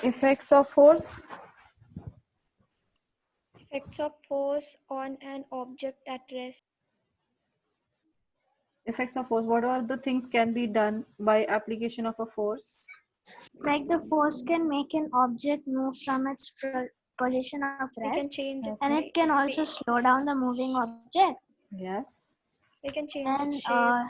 Effects of force. Effects of force on an object at rest. Effects of force. What are the things can be done by application of a force? Like the force can make an object move from its position of We can rest, change and it can also slow down the moving object. Yes. We can change And its shape.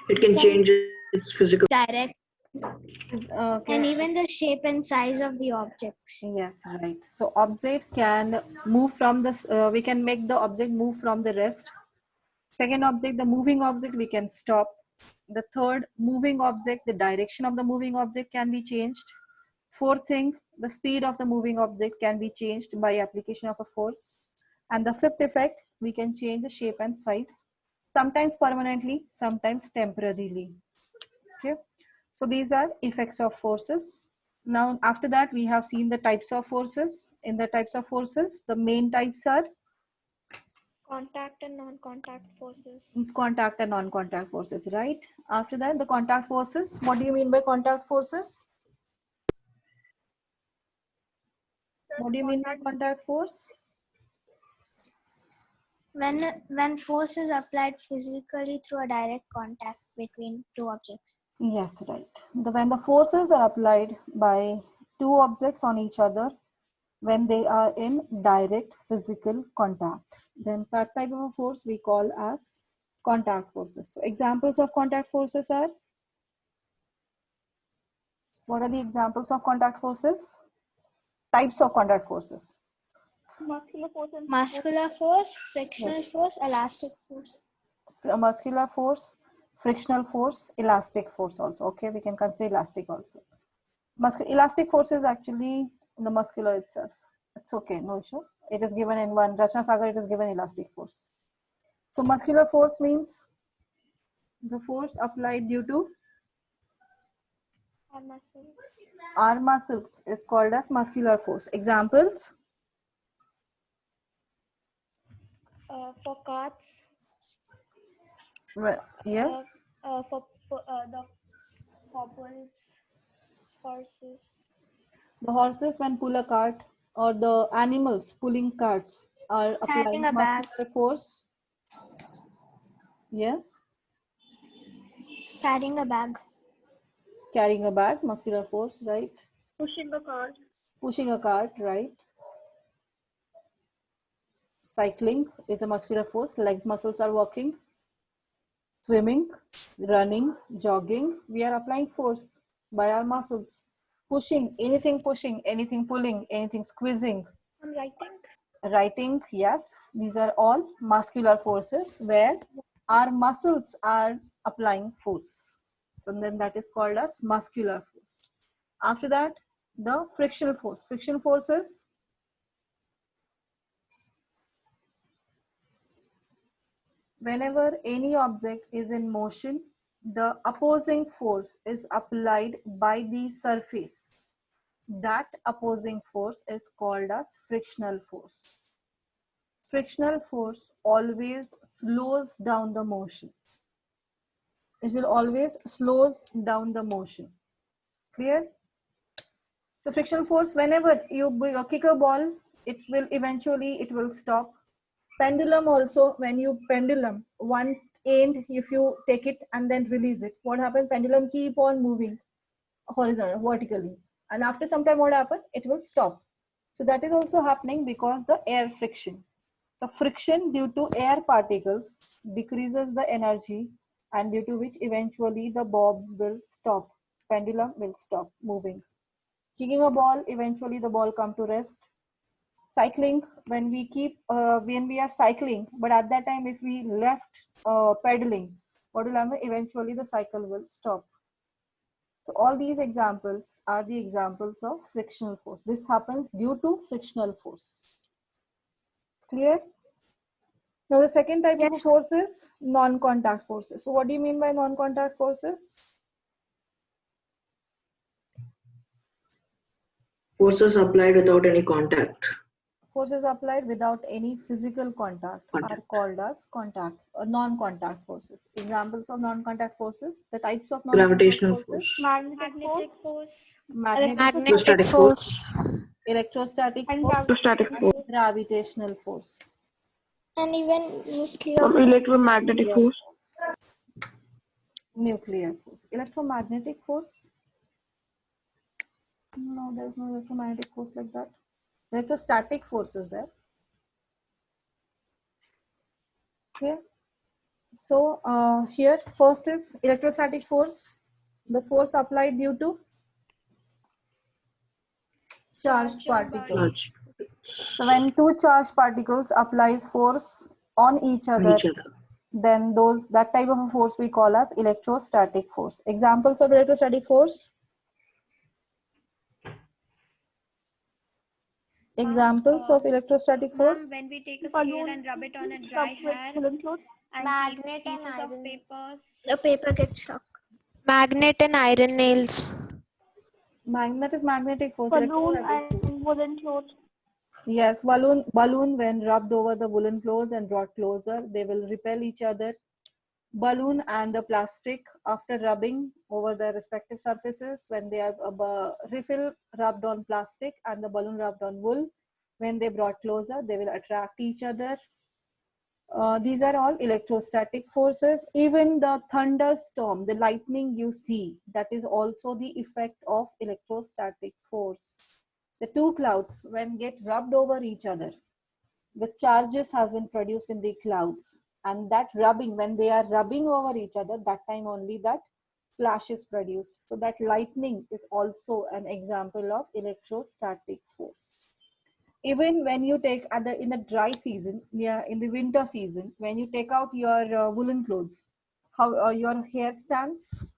It can change its physical. direct, Okay. and even the shape and size of the objects. Yes, right. So object can move from this. We can make the object move from the rest. Second object, the moving object, we can stop. The third, moving object, the direction of the moving object can be changed. Fourth thing, the speed of the moving object can be changed by application of a force. And the fifth effect, we can change the shape and size, sometimes permanently, sometimes temporarily. Okay. So these are effects of forces. Now, after that, we have seen the types of forces. In the types of forces, the main types are Contact and non-contact forces. contact and non-contact forces, right? After that, the contact forces. What do you mean by contact forces? What do you mean by contact force? When force is applied physically through a direct contact between two objects. Yes, right. When the forces are applied by two objects on each other, when they are in direct physical contact, then that type of a force we call as contact forces. So examples of contact forces are, what are the examples of contact forces? Types of contact forces. Muscular force, frictional force, elastic force. Muscular force, frictional force, elastic force also. Okay, we can consider elastic also. Elastic force is actually the muscular itself. It's okay, no issue. It is given in one Rachna Sagar, it is given elastic force. So muscular force means the force applied due to Our muscles. our muscles is called as muscular force. Examples? For carts. Yes. For the hobbles, horses. The horses when pull a cart, or the animals pulling carts are applying Carrying a bag. muscular force. Yes. Carrying a bag. Carrying a bag, muscular force, right? Pushing a cart. Pushing a cart, right? Cycling is a muscular force, legs muscles are working. Swimming, running, jogging, we are applying force by our muscles. Pushing, anything pulling, anything squeezing. I'm writing. Writing, yes, these are all muscular forces where our muscles are applying force. And then that is called as muscular force. After that, the frictional force. Frictional forces, whenever any object is in motion, the opposing force is applied by the surface. That opposing force is called as frictional force. Frictional force always slows down the motion. It will always slows down the motion. Clear? So frictional force, whenever you kick a ball, it will stop. Pendulum also, when you pendulum, one end, if you take it and then release it, what happens? Pendulum keep on moving horizontally, vertically. And after some time, what happens? It will stop. So that is also happening because the air friction. So friction due to air particles decreases the energy, and due to which eventually the bob will stop. Pendulum will stop moving. Kicking a ball, eventually the ball come to rest. Cycling, when we are cycling, but at that time if we left pedaling, what will happen? Eventually the cycle will stop. So all these examples are the examples of frictional force. This happens due to frictional force. Clear? Now the second type of force is non-contact forces. So what do you mean by non-contact forces? Forces applied without any contact. Forces applied without any physical contact are Contact. called as non-contact forces. Examples of non-contact forces, the types of non-contact Gravitational forces, force. Magnetic force. magnetic, Electrostatic force. electrostatic And force, Electrostatic and force. gravitational force. And even nuclear force. Electromagnetic Nuclear force. force. Nuclear force. Electromagnetic force. No, there's no electromagnetic force like that. Electrostatic force is there. Okay. So here first is electrostatic force, the force applied due to charged particles. Charge. So when two charged particles applies force on each On other, each other. then that type of a force we call as electrostatic force. Examples of electrostatic force. Examples of electrostatic force. When we take a scale and rub it on a dry hair and Magnet keep and pieces of iron. papers. The paper gets stuck. Magnet and iron nails. That is magnetic force. Electrostatic force. woolen clothes. Yes, balloon when rubbed over the woolen clothes and brought closer, they will repel each other. Balloon and the plastic, after rubbing over their respective surfaces, when they are refill rubbed on plastic and the balloon rubbed on wool, when they brought closer, they will attract each other. These are all electrostatic forces. Even the thunderstorm, the lightning you see, that is also the effect of electrostatic force. The two clouds, when get rubbed over each other, the charges has been produced in the clouds, and that rubbing, when they are rubbing over each other, that time only that flash is produced. So that lightning is also an example of electrostatic force. Even when you take in the dry season, yeah, in the winter season, when you take out your woolen clothes, how your hair stands,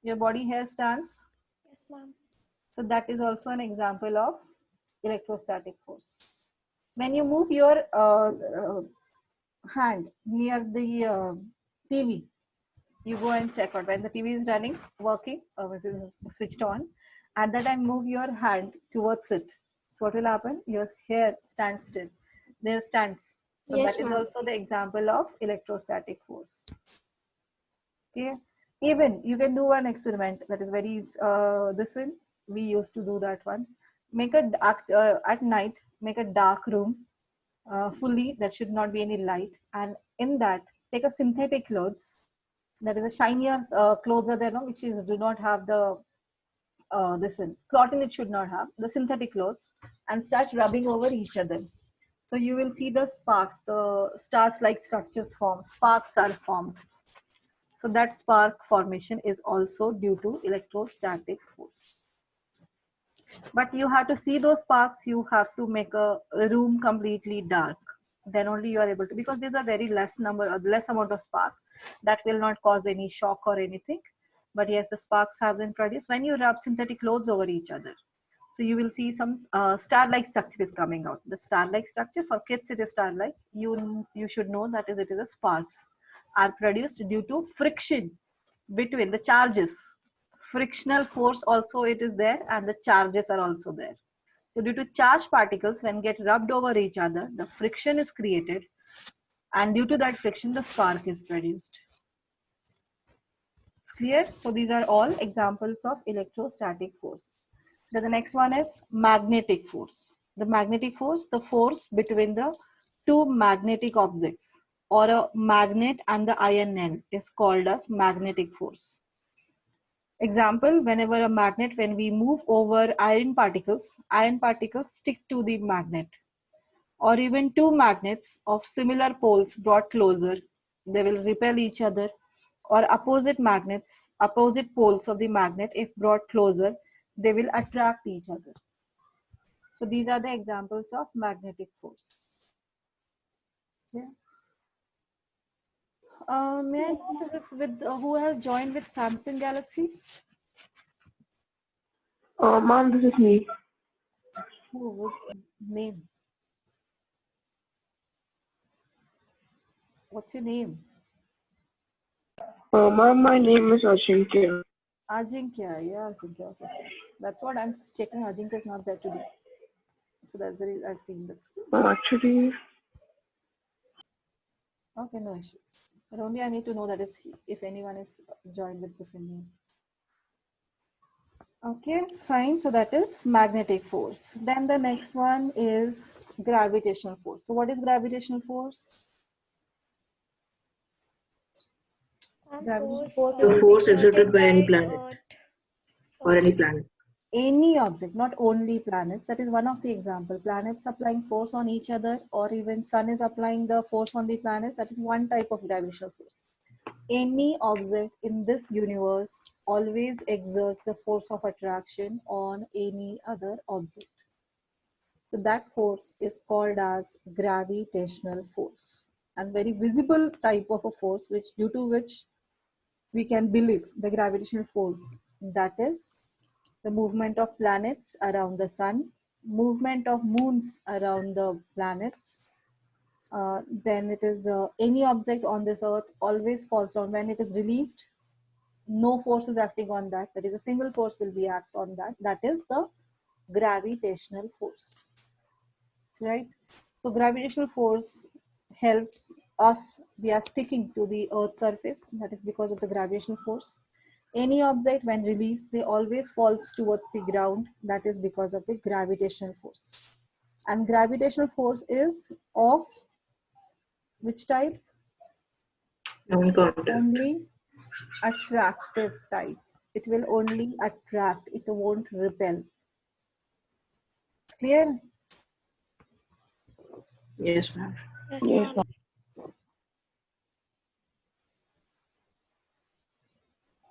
your body hair stands. Yes, ma'am. So that is also an example of electrostatic force. When you move your hand near the TV, you go and check out when the TV is running, working, or is switched on. At that time, move your hand towards it. So what will happen? Your hair stands still. There stands. So Yes, that is ma'am. also the example of electrostatic force. Okay. Even you can do one experiment that is very this one we used to do that one. Make a at night, make a dark room fully, that should not be any light, and in that take a synthetic clothes, that is a shinier clothes are there, no, which is do not have the this one cotton, it should not have the synthetic clothes, and start rubbing over each other. So you will see the sparks, the stars like structures form, sparks are formed. So that spark formation is also due to electrostatic force. But you have to see those sparks, you have to make a room completely dark. Then only you are able to, because these are very less amount of spark that will not cause any shock or anything. But yes, the sparks have been produced when you rub synthetic clothes over each other. So you will see some star-like structure is coming out. The star-like structure, for kids it is star-like. You should know that is, it is a sparks are produced due to friction between the charges. Frictional force also it is there, and the charges are also there. So due to charged particles, when get rubbed over each other, the friction is created, and due to that friction, the spark is produced. It's clear? So these are all examples of electrostatic force. Then the next one is magnetic force. The magnetic force, the force between the two magnetic objects, or a magnet and the iron nail, is called as magnetic force. Example, whenever a magnet, when we move over iron particles stick to the magnet. Or even two magnets of similar poles brought closer, they will repel each other. Or opposite magnets, opposite poles of the magnet, if brought closer, they will attract each other. So these are the examples of magnetic force. Yeah. May I know this with who has joined with Samsung Galaxy? Ma'am, this is me. What's name? What's your name? Ma'am, my name is Ajinkya. Ajinkya, yeah, Ajinkya. Okay. That's what I'm checking. Ajinkya is not there today. So that's the reason I've seen this. Actually, Okay, no issues. But only I need to know that is if anyone is joined with different name. Okay, fine. So that is magnetic force. Then the next one is gravitational force. So what is gravitational force? Gravitational force Force is The force exerted exerted by any by planet Earth. or any planet. any object, not only planets. That is one of the example. Planets applying force on each other, or even sun is applying the force on the planets. That is one type of gravitational force. Any object in this universe always exerts the force of attraction on any other object. So that force is called as gravitational force, and very visible type of a force, which due to which we can believe the gravitational force. That is the movement of planets around the sun, movement of moons around the planets. Then it is any object on this earth always falls down when it is released. No force is acting on that. That is a single force will be act on that. That is the gravitational force, right? So gravitational force helps us. We are sticking to the earth's surface. That is because of the gravitational force. Any object when released, they always falls towards the ground. That is because of the gravitational force. And gravitational force is of which type? Non-contact. Only attractive type. It will only attract. It won't repel. It's clear? Yes, ma'am. Yes, yes, ma'am.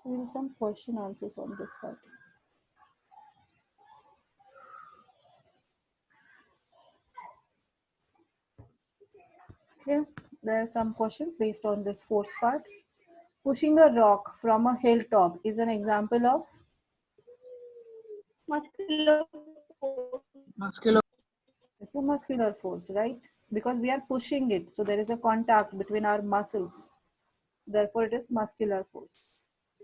There are some question answers on this part. Okay, there are some questions based on this force part. Pushing a rock from a hilltop is an example of it's a muscular force, right? Because we are pushing it, so there is a contact between our muscles. Therefore, it is muscular force.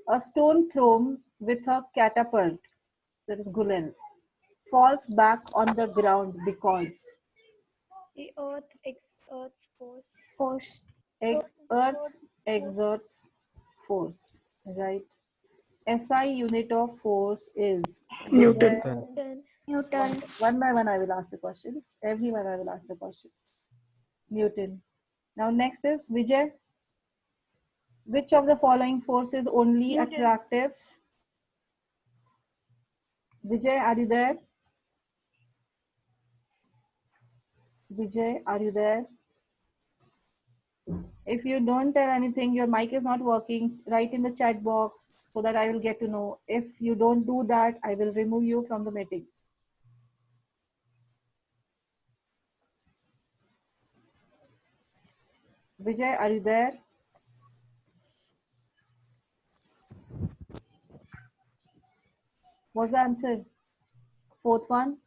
A stone thrown with a catapult, that is gulal, falls back on the ground because The Earth exerts force. Force. Earth exerts force, right? SI unit of force is Newton. Then Newton. One by one, I will ask the questions. Everyone, I will ask the question. Newton. Now, next is Vijay. Which of the following force is only attractive? Vijay, are you there? Vijay, are you there? If you don't tell anything, your mic is not working, write in the chat box so that I will get to know. If you don't do that, I will remove you from the meeting. Vijay, are you there? What's the answer? Fourth one.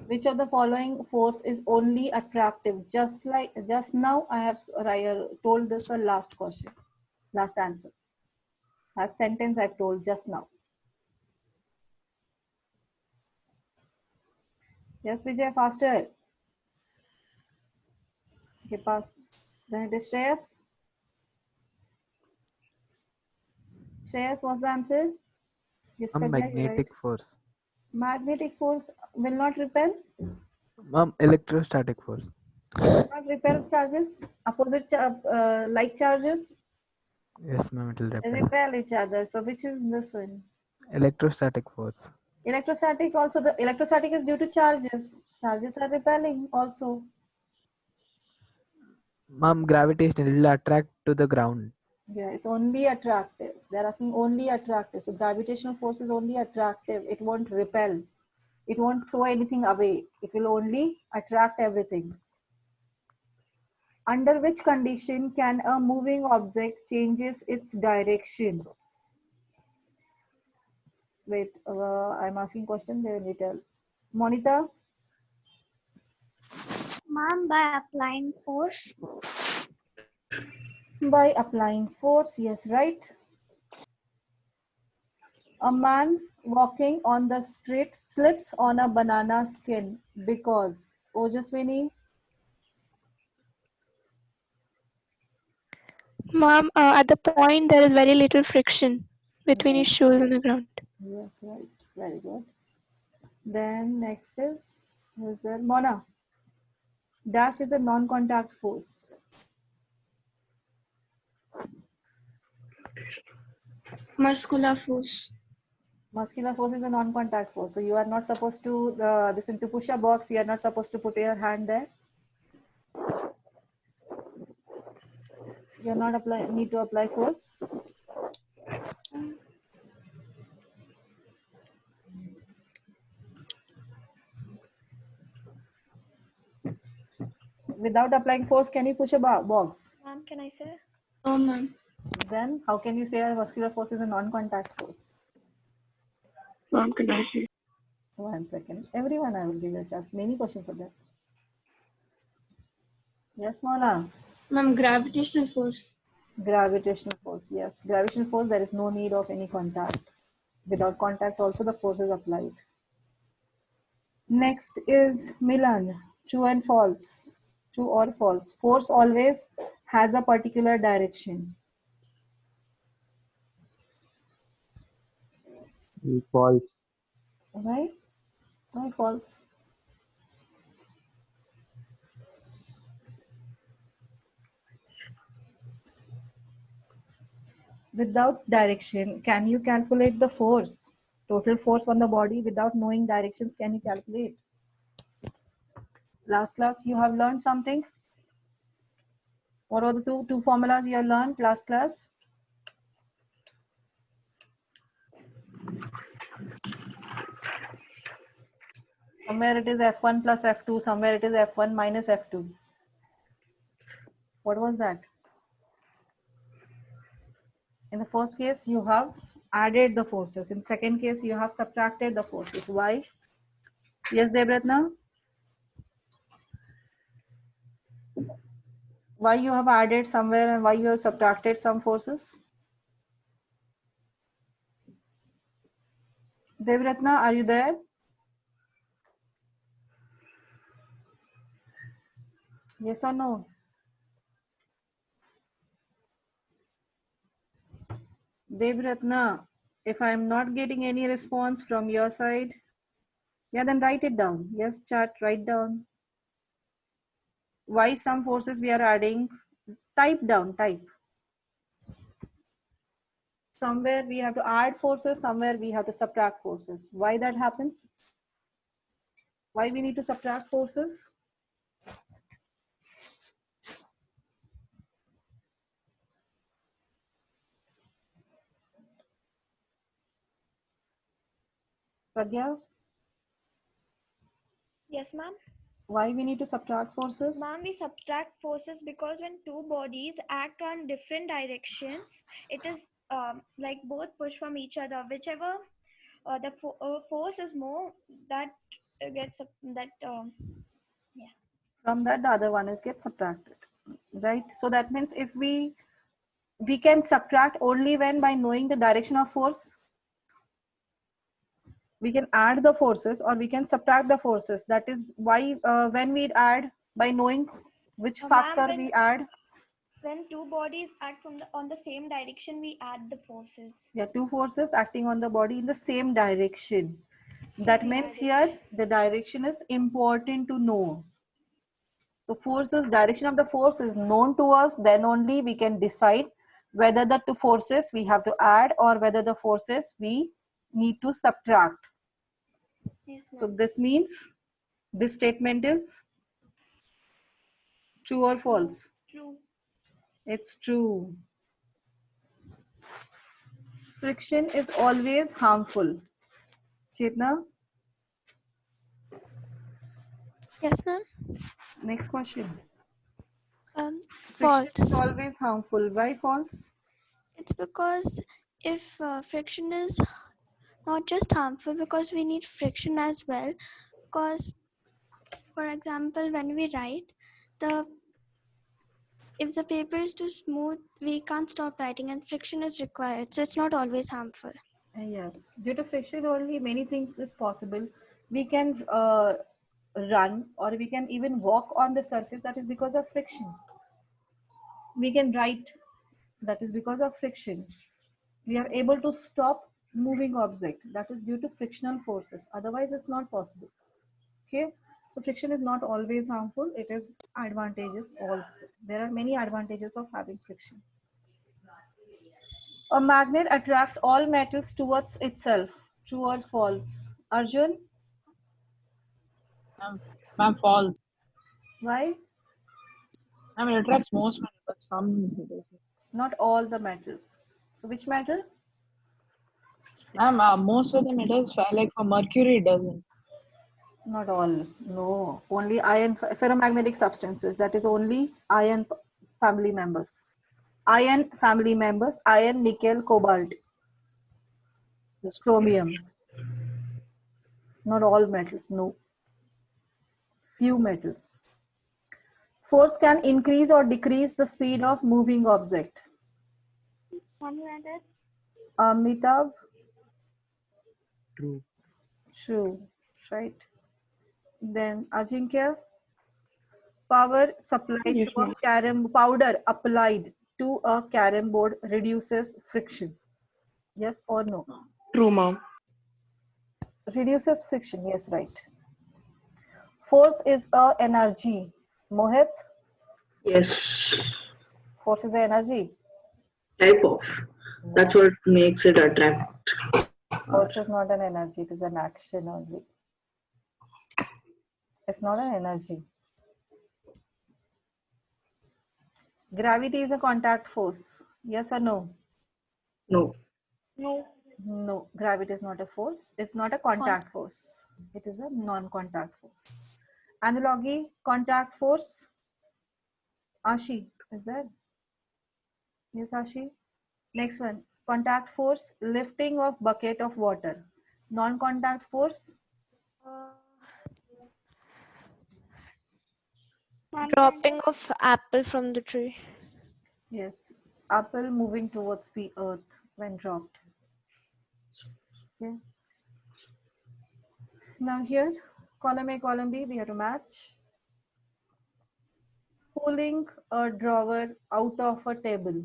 Which of the following force is only attractive? Just now, I have told this a last question, last answer. Last sentence I've told just now. Yes, Vijay, faster. Okay, pass. Then it is Shreyas. Shreyas, what's the answer? Magnetic force. Magnetic force will not repel. Electrostatic force. Will not repel charges. Like charges Yes, ma'am, it will repel. repel each other. So which is this one? Electrostatic force. Electrostatic also. The electrostatic is due to charges. Charges are repelling also. Gravitational, it will attract to the ground. Yeah, it's only attractive. They're asking only attractive. So gravitational force is only attractive. It won't repel. It won't throw anything away. It will only attract everything. Under which condition can a moving object changes its direction? Wait, I'm asking question. They will tell. Monita, Ma'am, by applying force. By applying force, yes, right? A man walking on the street slips on a banana skin because Ojaswini, Ma'am, at the point there is very little friction between his shoes and the ground. yes, right, very good. Then next is who's there? Mona. Dash is a non-contact force. Muscular force. Muscular force is a non-contact force. So you are not supposed to listen to push a box. You are not supposed to put your hand there. You are not need to apply force. Without applying force, can you push a box? Ma'am, can I say? Oh, ma'am. Then how can you say a muscular force is a non-contact force? Ma'am, can I see? So 1 second. Everyone, I will give you a chance. Many questions for that. Yes, Mona. Ma'am, gravitational force. Gravitational force. Yes, gravitational force. There is no need of any contact. Without contact, also the force is applied. Next is Milan. True and false. True or false. Force always has a particular direction. False. Right? Why false? Without direction, can you calculate the force? Total force on the body without knowing directions, can you calculate? Last class, you have learned something? What are the two formulas you have learned last class? Somewhere it is F1 plus F2, somewhere it is F1 minus F2. What was that? In the first case, you have added the forces. In second case, you have subtracted the forces. Why? Yes, Debratna? Why you have added somewhere and why you have subtracted some forces? Devratna, are you there? Yes or no? Devratna, if I am not getting any response from your side, yeah, then write it down. Yes, chat, write down. Why some forces we are adding? Type down, type. Somewhere we have to add forces, somewhere we have to subtract forces. Why that happens? Why we need to subtract forces? Pragya, Yes, ma'am. why we need to subtract forces? Ma'am, we subtract forces because when two bodies act on different directions, it is like both push from each other. Whichever the force is more, that gets that. Yeah. From that, the other one is get subtracted, right? So that means if we can subtract only when by knowing the direction of force. We can add the forces or we can subtract the forces. That is why when we add by knowing which factor we add. When two bodies act on the same direction, we add the forces. Yeah, two forces acting on the body in the same direction. That means here the direction is important to know. The forces, direction of the force is known to us, then only we can decide whether the two forces we have to add or whether the forces we need to subtract. Yes, so this means this statement is true or false? True. It's true. Friction is always harmful. Chetna? Yes, ma'am. Next question. False. Friction is always harmful. Why false? It's because if friction is not just harmful, because we need friction as well. Because, for example, when we write, the if the paper is too smooth, we can't stop writing and friction is required. So it's not always harmful. Yes, due to friction only many things is possible. We can run or we can even walk on the surface, that is because of friction. We can write, that is because of friction. We are able to stop moving object, that is due to frictional forces. Otherwise, it's not possible. Okay, so friction is not always harmful. It is advantageous also. There are many advantages of having friction. A magnet attracts all metals towards itself. True or false? Arjun, Ma'am, false. why? I mean, it attracts most men, but some. Not all the metals. So which metal? Ma'am, most of the metals, like for mercury, it doesn't. Not all. No. Only iron ferromagnetic substances. That is only iron family members. Iron family members. Iron, nickel, cobalt, chromium. Not all metals. No. Few metals. Force can increase or decrease the speed of moving object. Amitav? True. True. Right. Then Ajinkya? Power supplied Yes, to a ma'am. powder applied to a carom board reduces friction. Yes or no? True, ma'am. Reduces friction. Yes, right. Force is a energy. Mohit, Yes. force is a energy. Type of. No, That's what makes it attract. force is not an energy. It is an action only. It's not an energy. Gravity is a contact force. Yes or no? No. No, gravity is not a force. It's not a contact force. It is a non-contact force. Analogy, contact force. Ashi, is there? Yes, Ashi. Next one, contact force, lifting of bucket of water. Non-contact force, Dropping of apple from the tree. yes, apple moving towards the earth when dropped. Okay. Now here, column A, column B, we have to match. Pulling a drawer out of a table.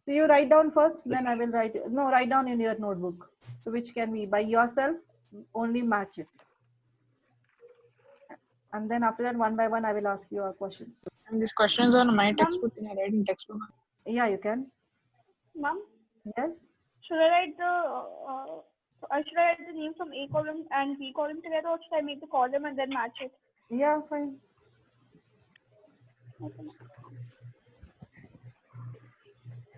So you write down first, then I will write. No, write down in your notebook. So which can be by yourself, only match it. And then after that, one by one, I will ask you our questions. And these questions are on my textbook. Can I write in textbook? Yeah, you can. Ma'am, Yes. should I write the name from A column and B column together, or should I make the column and then match it? Yeah, fine. Okay.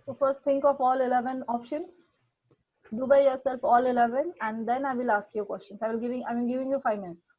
So first think of all 11 options. Do by yourself all 11 and then I will ask you questions. I'm giving you 5 minutes.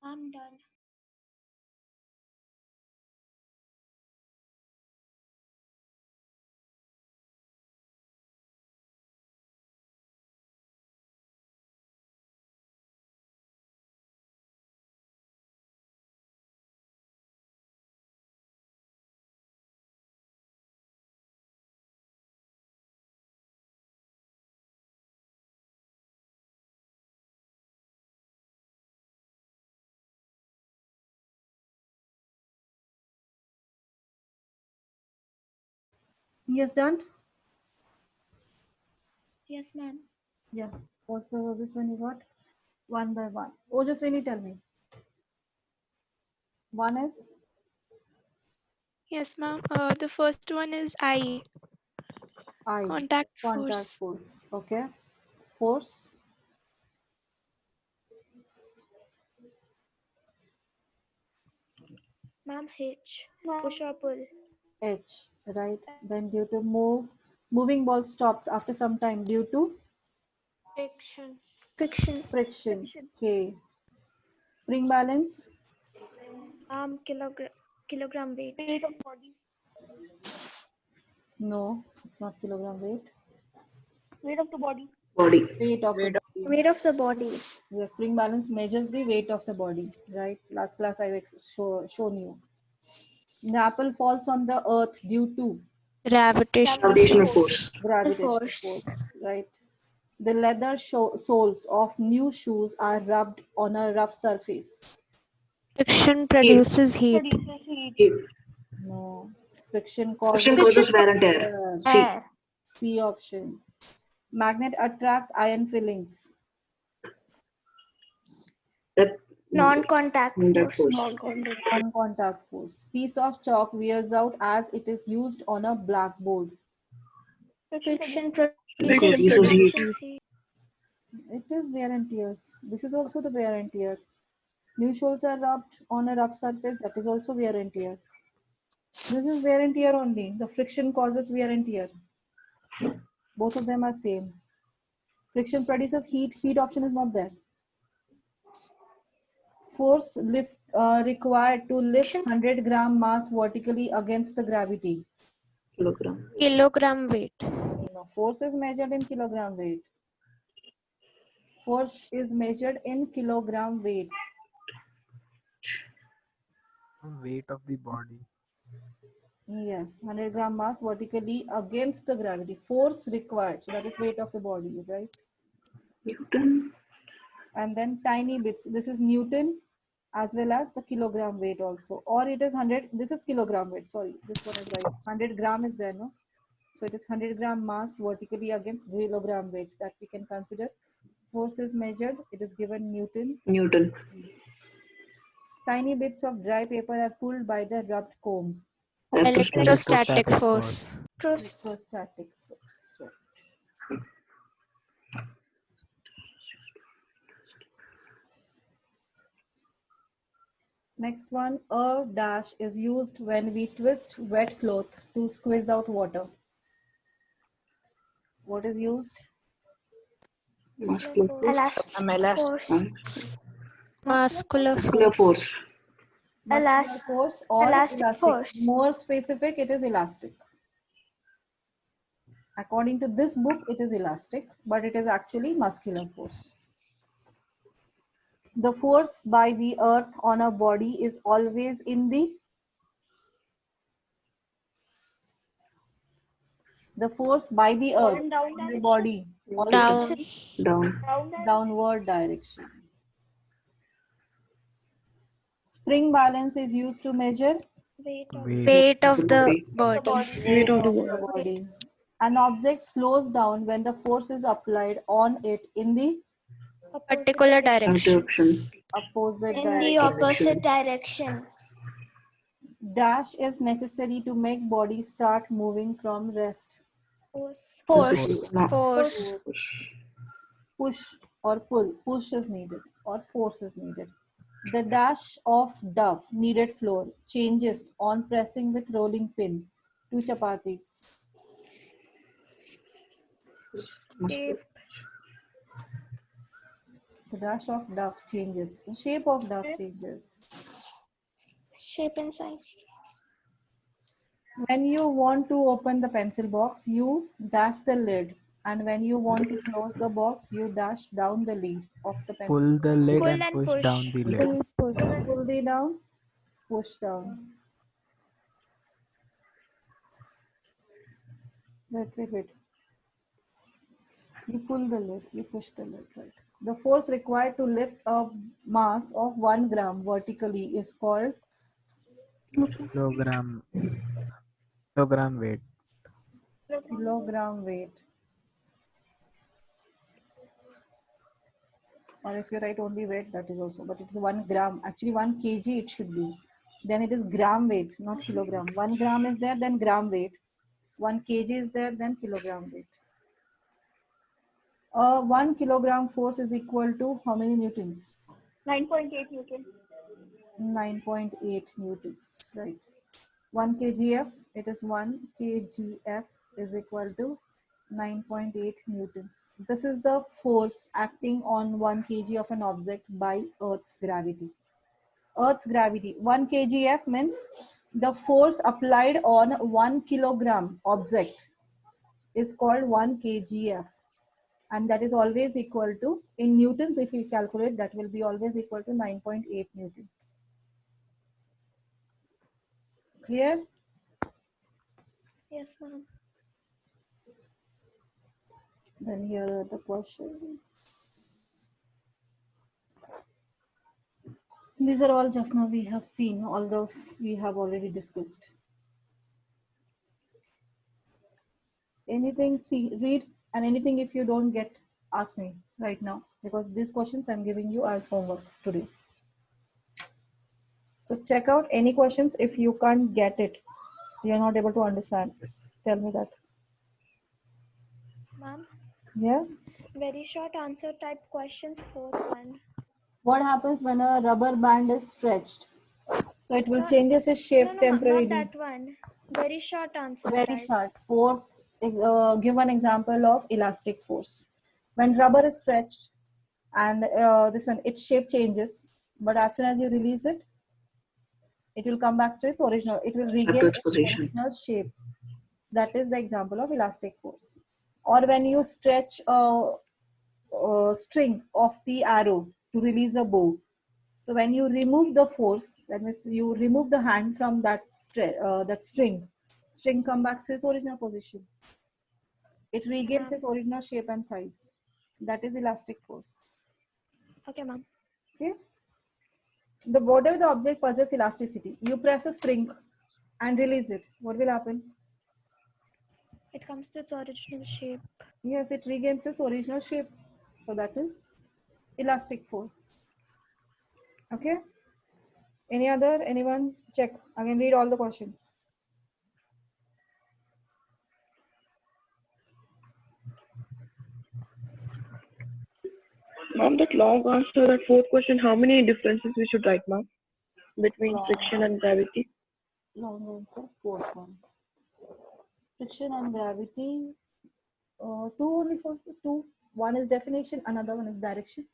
I'm done. Yes, done? Yes, ma'am. Yeah. What's the this one you got? One by one. Ojaswini, tell me. One is Yes, ma'am. The first one is I. I. Contact Contact force. force. Okay. Force. Ma'am, H. Push or pull. H. Right. Then due to moving ball stops after some time due to Friction. friction. K. Spring balance. Kilogram weight. Weight of body. No, it's not kilogram weight. Weight of the body. Body. Weight of the body. Weight of the body. The spring balance measures the weight of the body, right? Last class I've shown you. The apple falls on the earth due to Gravitational Gravitational force. force. gravitational force, right? The leather soles of new shoes are rubbed on a rough surface. Friction Heat. produces heat. Produces heat. Heat. No. Friction Friction causes causes wear and tear. wear. C. Air. C option. Magnet attracts iron fillings. That Non-contact contact force. force. Non-contact force. Piece of chalk wears out as it is used on a blackboard. Friction Produces produces heat. heat. It is wear and tears. This is also the wear and tear. New soles are rubbed on a rough surface. That is also wear and tear. This is wear and tear only. The friction causes wear and tear. Both of them are same. Friction produces heat. Heat option is not there. Force required to lift 100-gram mass vertically against the gravity. Kilogram. Kilogram weight. No, force is measured in kilogram weight. Force is measured in kilogram weight. Weight of the body. Yes, 100-gram mass vertically against the gravity. Force required. So that is weight of the body, right? Newton. And then tiny bits. This is Newton as well as the kilogram weight also. Or it is 100. This is kilogram weight. Sorry, this one is right. 100 gram is there, no? So it is 100-gram mass vertically against kilogram weight that we can consider. Force is measured. It is given Newton. Newton. Tiny bits of dry paper are pulled by the rubbed comb. Electrostatic force. Electrostatic force. Right. Next one, a dash is used when we twist wet cloth to squeeze out water. What is used? Muscular force. Elastic force. Muscular Muscular force. force. Muscular force or Elastic force. More specific, it is elastic. According to this book, it is elastic, but it is actually muscular force. The force by the earth on a body is always in the force by the earth on the body always Down. downward direction. Spring balance is used to measure Weight of the body. Weight of the body. An object slows down when the force is applied on it in the Particular direction. direction. opposite In the direction. opposite direction. Dash is necessary to make body start moving from rest. Force. Force. Push or pull. Push is needed or force is needed. The dash of dough needed flour changes on pressing with rolling pin. 2 chapatis. Tape. The dash of dove changes. The shape of dove changes. Shape and size. When you want to open the pencil box, you dash the lid. And when you want to close the box, you dash down the lid of the pencil. Pull the lid Pull and and push push. down the lid. Pull the down, push down. Wait. You pull the lid, you push the lid, right? The force required to lift a mass of 1 gram vertically is called Kilogram weight. kilogram weight. Or if you write only weight, that is also, but it is 1 gram. Actually 1 kg it should be. Then it is gram weight, not kilogram. 1 gram is there, then gram weight. 1 kg is there, then kilogram weight. 1 kilogram force is equal to how many newtons? 9.8 Newton. 9.8 newtons, right? 1 kgf, it is 1 kgf is equal to 9.8 newtons. This is the force acting on 1 kg of an object by Earth's gravity. Earth's gravity, 1 kgf means the force applied on 1 kilogram object is called 1 kgf. And that is always equal to, in newtons, if you calculate, that will be always equal to 9.8 Newton. Clear? Yes, ma'am. Then here are the questions. These are all just now we have seen, all those we have already discussed. Anything, see, read, and anything if you don't get, ask me right now, because these questions I'm giving you as homework today. So check out any questions if you can't get it, you're not able to understand. Tell me that. Ma'am, Yes? very short answer type questions, fourth one. What happens when a rubber band is stretched? So it will No, changes its shape No, temporarily. not that one. Very short answer Very type. short. Fourth, give one example of elastic force. When rubber is stretched and this one, its shape changes, but as soon as you release it, it will come back to its original. It will regain to its its position. original shape. That is the example of elastic force. Or when you stretch a string of the arrow to release a bow. So when you remove the force, that means you remove the hand from that string come back to its original position. It regains its original shape and size. That is elastic force. Okay, ma'am. Okay. The whatever the object possesses elasticity, you press a spring and release it. What will happen? It comes to its original shape. Yes, it regains its original shape. So that is elastic force. Okay. Anyone? Check. Again, read all the questions. Ma'am, that long answer, that fourth question, how many differences we should write, ma'am, between friction and gravity? Long answer, fourth one. Friction and gravity, two only for two. One is definition, another one is direction.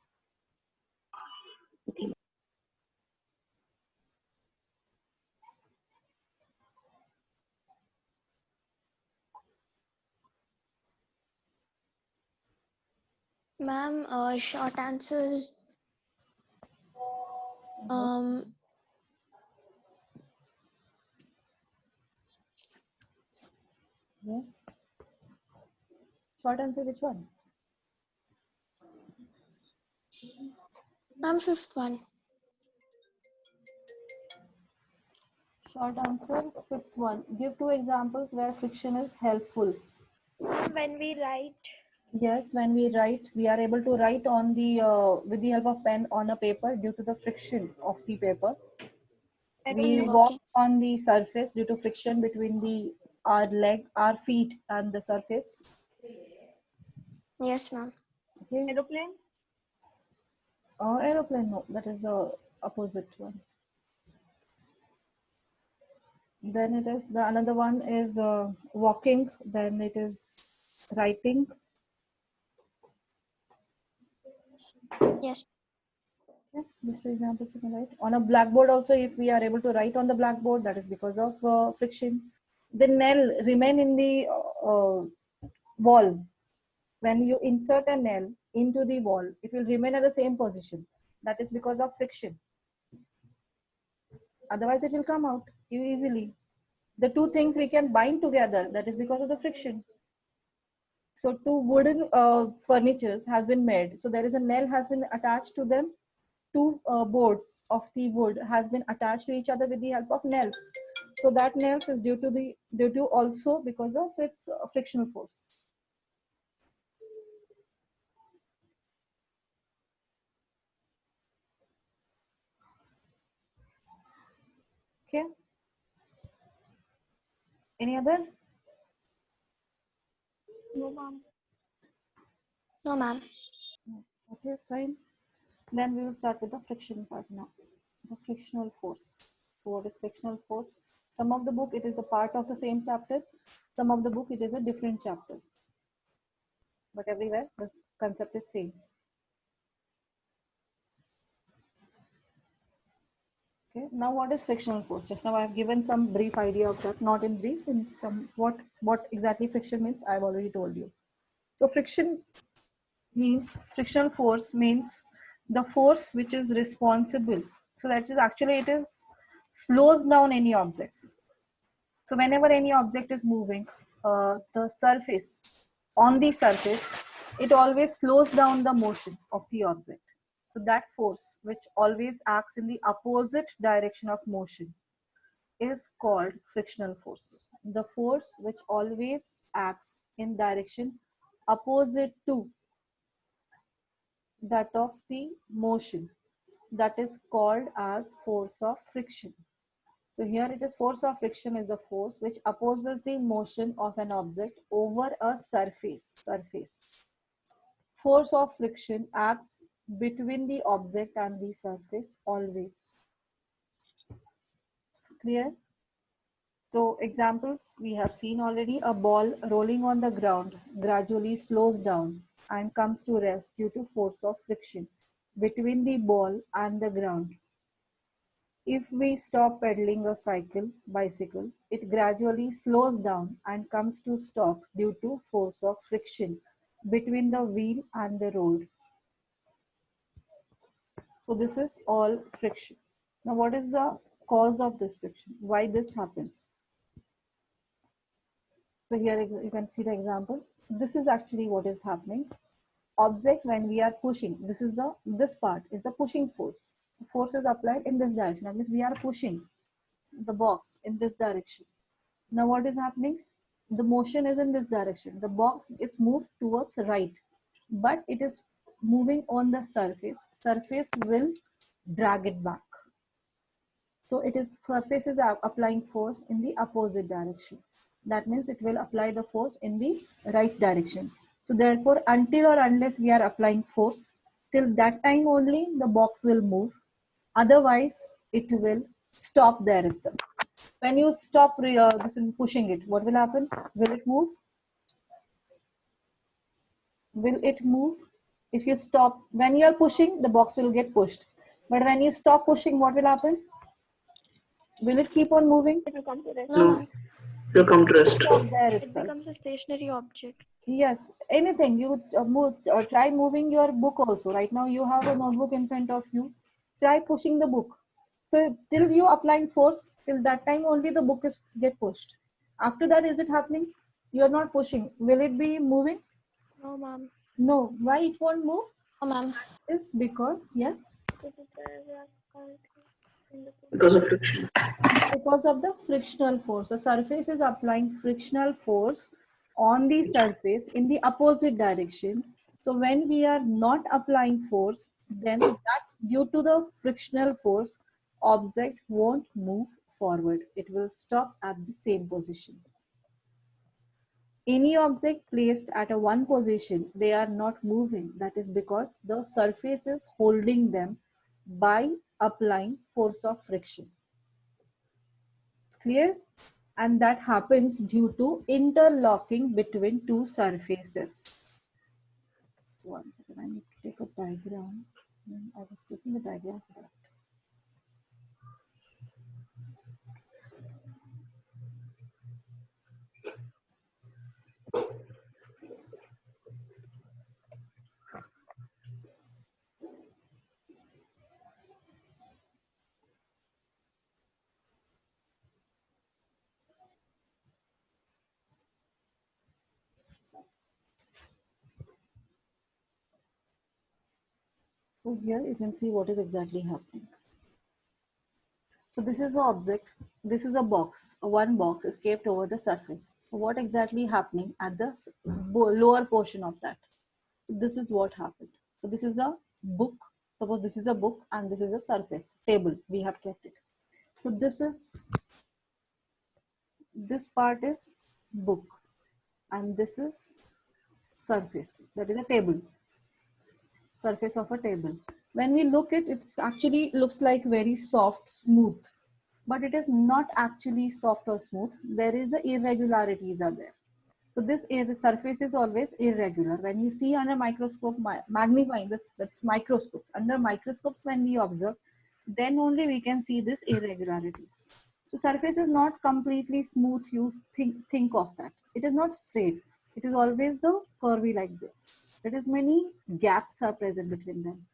Ma'am, short answers. Yes. Short answer, which one? Ma'am, fifth one. Short answer, fifth one. Give two examples where friction is helpful. When we write. Yes, when we write, we are able to write on the with the help of pen on a paper due to the friction of the paper. We walk on the surface due to friction between our feet and the surface. Yes, ma'am. Okay. Aeroplane? Aeroplane, no, that is the opposite one. Then it is another one is walking. Then it is writing. Yes. Okay, these two examples you can write. On a blackboard also, if we are able to write on the blackboard, that is because of friction. The nail remain in the wall. When you insert a nail into the wall, it will remain at the same position. That is because of friction. Otherwise, it will come out easily. The two things we can bind together, that is because of the friction. So two wooden furnitures has been made. So there is a nail has been attached to them. Two boards of the wood has been attached to each other with the help of nails. So that nails is due to also because of its frictional force. Okay. Any other? No, ma'am. No, ma'am. Okay, fine. Then we will start with the friction part now. The frictional force. So what is frictional force? Some of the book, it is the part of the same chapter. Some of the book, it is a different chapter. But everywhere, the concept is same. Okay, now what is frictional force? Just now I have given some brief idea of that, not in brief, in some what exactly friction means, I have already told you. So frictional force means the force which is responsible. So that is actually it is slows down any objects. So whenever any object is moving, the surface, on the surface, it always slows down the motion of the object. So that force which always acts in the opposite direction of motion is called frictional force. The force which always acts in direction opposite to that of the motion, that is called as force of friction. So here it is force of friction is the force which opposes the motion of an object over a surface. Force of friction acts between the object and the surface always. It's clear? So examples we have seen already. A ball rolling on the ground gradually slows down and comes to rest due to force of friction between the ball and the ground. If we stop pedaling a bicycle, it gradually slows down and comes to stop due to force of friction between the wheel and the road. So this is all friction. Now what is the cause of this friction? Why this happens? So here you can see the example. This is actually what is happening. Object when we are pushing, this part is the pushing force. So force is applied in this direction. That means we are pushing the box in this direction. Now what is happening? The motion is in this direction. The box is moved towards right, but it is moving on the surface. Surface will drag it back. So it is surface is applying force in the opposite direction. That means it will apply the force in the right direction. So therefore, until or unless we are applying force, till that time only the box will move. Otherwise, it will stop there itself. When you stop pushing it, what will happen? Will it move? Will it move? If you stop, when you are pushing, the box will get pushed. But when you stop pushing, what will happen? Will it keep on moving? It will come to rest. No. It will come to rest. Stop there It itself. becomes a stationary object. Yes, anything. You try moving your book also. Right now you have a notebook in front of you. Try pushing the book. So till you applying force, till that time only the book is get pushed. After that, is it happening? You are not pushing. Will it be moving? No, ma'am. No. Why it won't move? No, ma'am. It's because, yes, Because of friction. because of the frictional force. The surface is applying frictional force on the surface in the opposite direction. So when we are not applying force, then that due to the frictional force, object won't move forward. It will stop at the same position. Any object placed at a one position, they are not moving. That is because the surface is holding them by applying force of friction. It's clear? And that happens due to interlocking between two surfaces. One second, I need to take a diagram. I was taking the diagram for that. So here you can see what is exactly happening. So this is the object, this is a box, one box is kept over the surface. So what exactly happening at the lower portion of that? This is what happened. So this is a book, suppose this is a book and this is a surface, table, we have kept it. So this part is book and this is surface, that is a table, surface of a table. When we look at it, it's actually looks like very soft, smooth, but it is not actually soft or smooth. There is a irregularities are there. So this surface is always irregular. When you see under microscope, magnifying this, that's microscopes. Under microscopes, when we observe, then only we can see this irregularities. So surface is not completely smooth. You think of that. It is not straight. It is always the curvy like this. It is many gaps are present between them.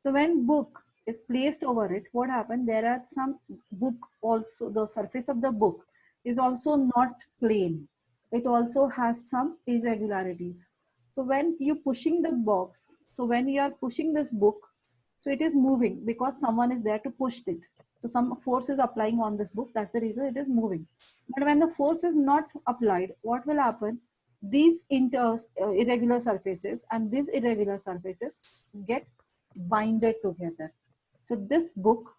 So when book is placed over it, what happened? There are some book also, the surface of the book is also not plain. It also has some irregularities. So when you pushing the box, so when you are pushing this book, so it is moving because someone is there to push it. So some force is applying on this book. That's the reason it is moving. But when the force is not applied, what will happen? These irregular surfaces and these irregular surfaces get binded together. So this book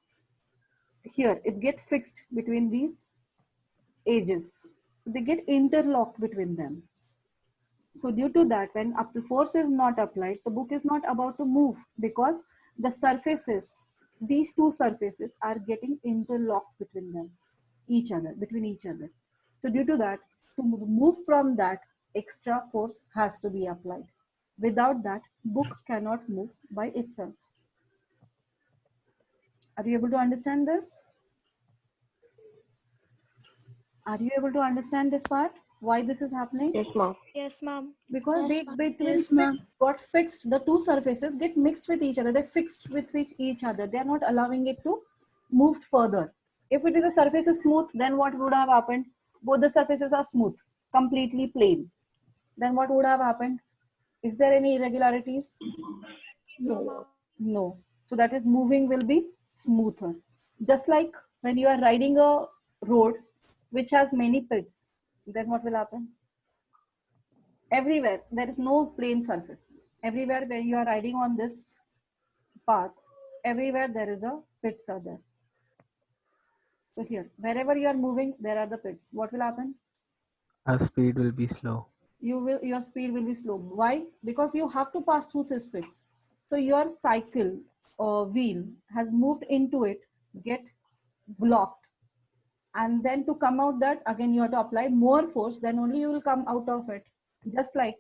here, it get fixed between these edges. They get interlocked between them. So due to that, when force is not applied, the book is not about to move because the surfaces, these two surfaces are getting interlocked between them, between each other. So due to that, to move from that, extra force has to be applied. Without that, book cannot move by itself. Are you able to understand this? Are you able to understand this part? Why this is happening? Yes, ma'am. Yes, ma'am. Because Yes, they ma'am. between Yes, ma'am. got fixed. The two surfaces get mixed with each other. They fixed with each other. They are not allowing it to move further. If it is a surface is smooth, then what would have happened? Both the surfaces are smooth, completely plain. Then what would have happened? Is there any irregularities? No. No. So that is moving will be smoother. Just like when you are riding a road which has many pits, then what will happen? Everywhere there is no plain surface. Everywhere when you are riding on this path, everywhere there is a pits are there. So here, wherever you are moving, there are the pits. What will happen? Our speed will be slow. Your speed will be slow. Why? Because you have to pass through these pits. So your cycle or wheel has moved into it, get blocked, and then to come out that again you have to apply more force. Then only you will come out of it. Just like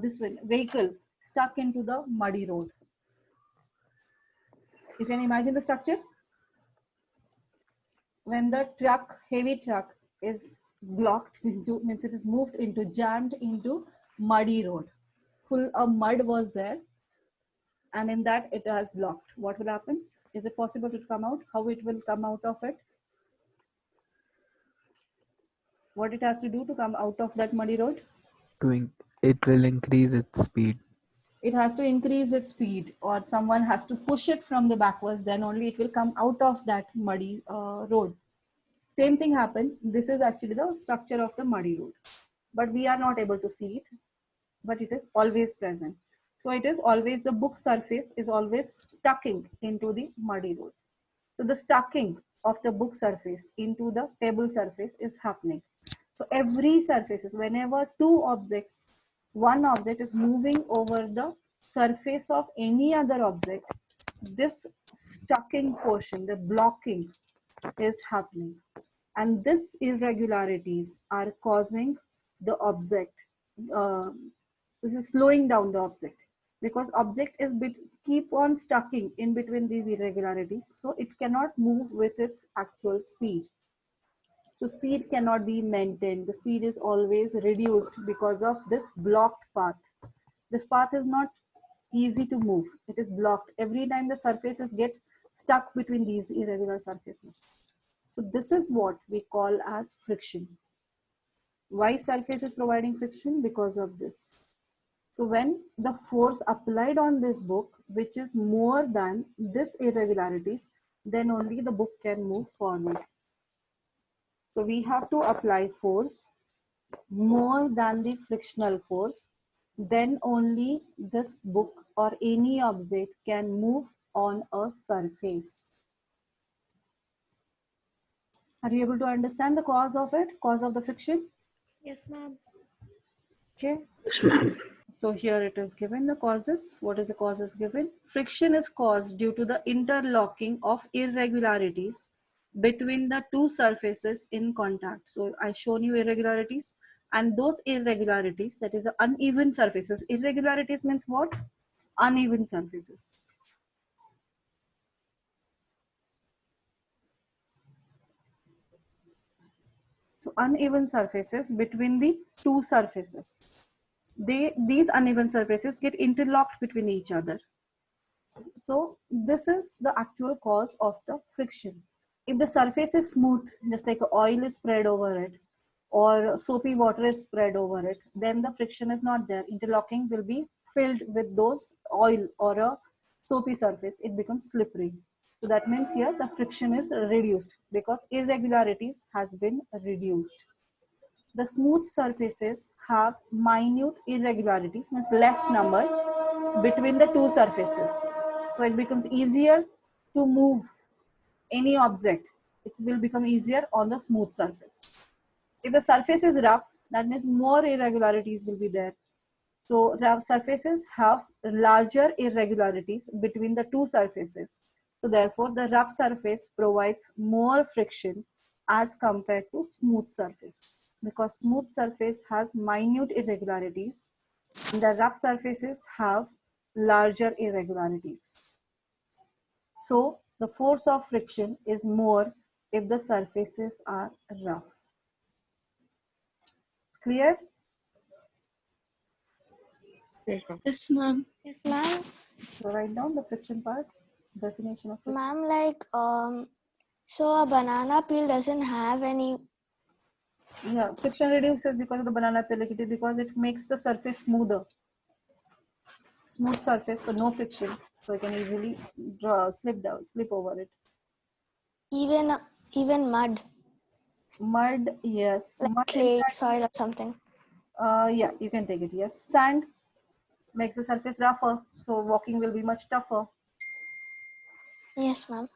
this vehicle stuck into the muddy road. You can imagine the structure. When the heavy truck is blocked into, means it is moved into, jammed into muddy road. Full of mud was there. And in that it has blocked. What will happen? Is it possible to come out? How it will come out of it? What it has to do to come out of that muddy road? It will increase its speed. It has to increase its speed, or someone has to push it from the backwards, then only it will come out of that muddy road. Same thing happened. This is actually the structure of the muddy road, but we are not able to see it, but it is always present. So it is always, the book surface is always stucking into the muddy road. So the stucking of the book surface into the table surface is happening. So every surfaces, whenever one object is moving over the surface of any other object, this stucking portion, the blocking is happening. And these irregularities are causing the object, this is slowing down the object. because object is keep on stucking in between these irregularities, so it cannot move with its actual speed. So speed cannot be maintained. The speed is always reduced because of this blocked path. This path is not easy to move. It is blocked. Every time the surfaces get stuck between these irregular surfaces. So this is what we call as friction. Why surface is providing friction? Because of this. So when the force applied on this book, which is more than this irregularities, then only the book can move forward. So we have to apply force more than the frictional force, then only this book or any object can move on a surface. Are you able to understand the cause of it, cause of the friction? Yes, ma'am. Okay. Yes, ma'am. So here it is given the causes. What is the causes given? Friction is caused due to the interlocking of irregularities between the two surfaces in contact. So I've shown you irregularities, and those irregularities, that is the uneven surfaces. Irregularities means what? Uneven surfaces. So uneven surfaces between the two surfaces. These uneven surfaces get interlocked between each other. So this is the actual cause of the friction. If the surface is smooth, just like oil is spread over it or soapy water is spread over it, then the friction is not there. Interlocking will be filled with those oil or a soapy surface. It becomes slippery. So that means here the friction is reduced because irregularities has been reduced. The smooth surfaces have minute irregularities, means less number between the two surfaces. So it becomes easier to move any object. It will become easier on the smooth surface. If the surface is rough, that means more irregularities will be there. So rough surfaces have larger irregularities between the two surfaces. So therefore the rough surface provides more friction as compared to smooth surface, because smooth surface has minute irregularities and the rough surfaces have larger irregularities. So the force of friction is more if the surfaces are rough. Clear? Yes, ma'am. Yes, ma'am. So write down the friction part, definition of friction. Ma'am, like, so a banana peel doesn't have any. Yeah, friction reduces because of the banana peel, because it makes the surface smoother. Smooth surface, so no friction, so you can easily slip over it. Even mud. Mud, yes. Like Mud clay, soil, or something. Yeah, you can take it. Yes, sand makes the surface rougher, so walking will be much tougher. Yes, ma'am.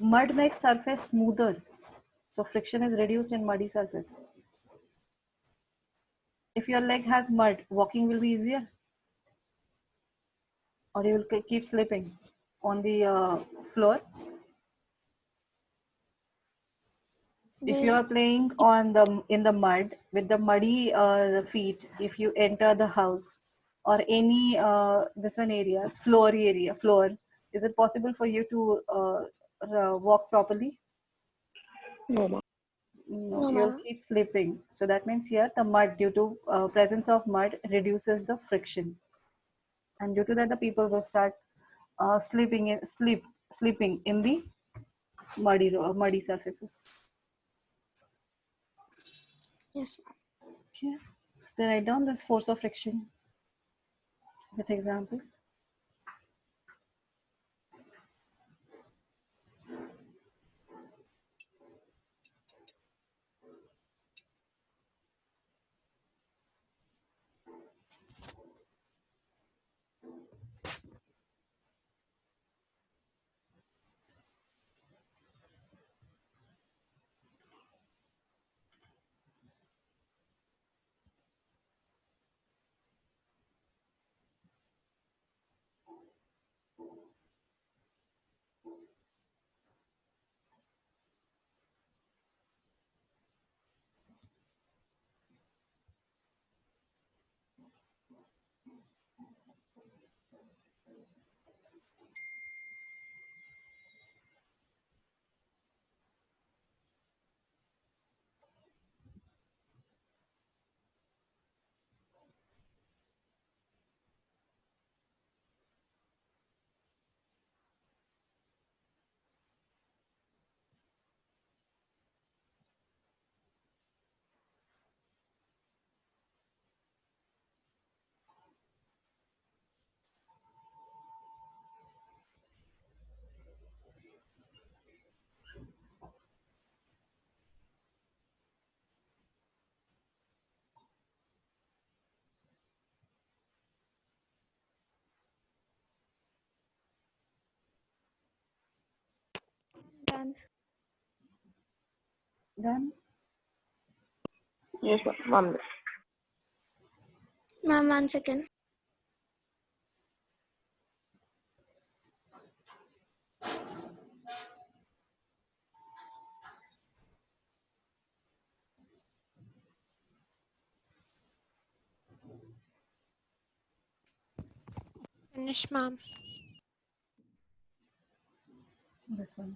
Mud makes surface smoother, so friction is reduced in muddy surface. If your leg has mud, walking will be easier, or you will keep slipping on the floor. If you are playing on in the mud with the muddy feet, if you enter the house or any this one areas floor, is it possible for you to walk properly? No, ma'am. No, you'll keep slipping. So that means here the mud, due to presence of mud, reduces the friction, and due to that the people will start sleeping in the muddy surfaces. Yes. Okay. So then write down this force of friction with example. done. Done? Yes, ma'am. 1 minute. Ma'am, 1 second. Finish, ma'am. This one.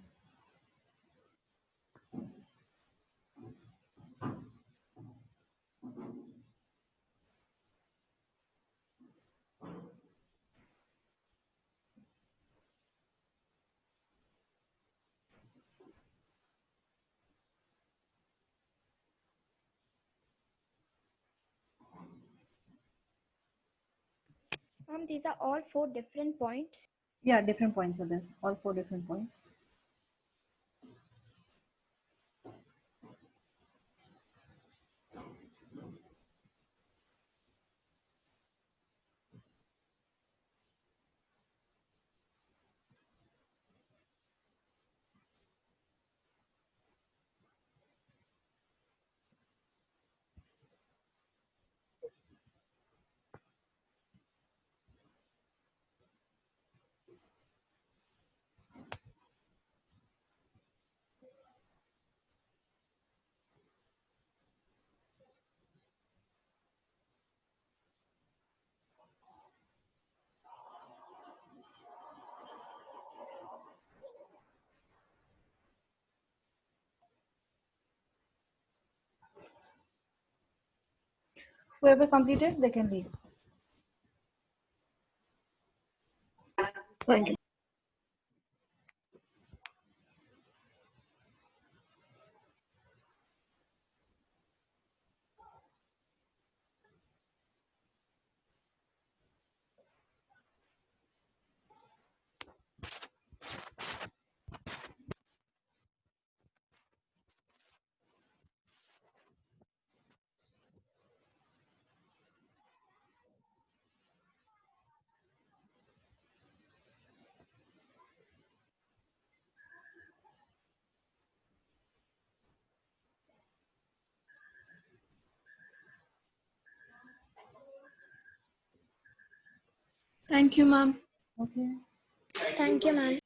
These are all 4 different points. Yeah, different points are there. All 4 different points. Whoever completed, they can leave. Thank you. Thank you, ma'am. Okay. Thank you, ma'am.